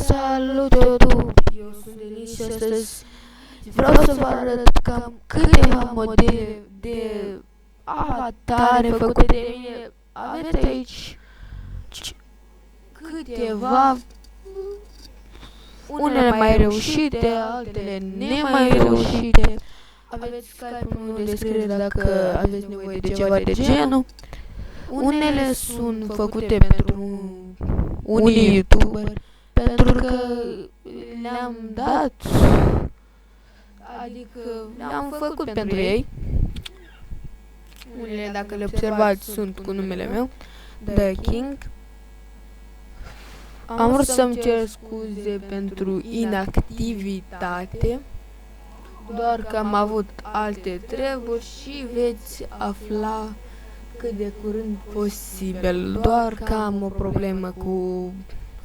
Salut YouTube! Eu sunt Denis și astăzi vreau să vă arăt cam câteva modele de avatare făcute de mine. Aveți aici câteva, unele mai reușite, altele nemai reușite. Aveți Skype-ul în descriere dacă aveți nevoie de ceva de genul. Unele sunt făcute pentru unii YouTuberi, pentru că le-am dat, adică le-am făcut pentru ei. Unele, dacă le observați, sunt cu numele meu, The King. Am vrut să-mi cer scuze pentru inactivitate, doar că am avut alte treburi și veți afla cât de curând posibil, doar că am o problemă cu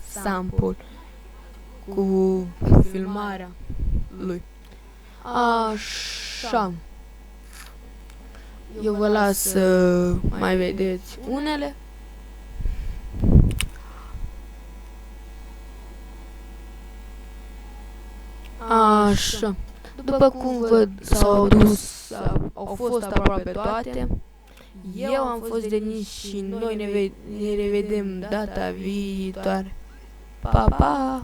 sample, cu filmarea lui. Așa. Eu vă las să mai vedeți unele. Așa. După cum văd, au fost aproape toate. Eu am fost Denis și noi ne revedem data viitoare. Pa, pa!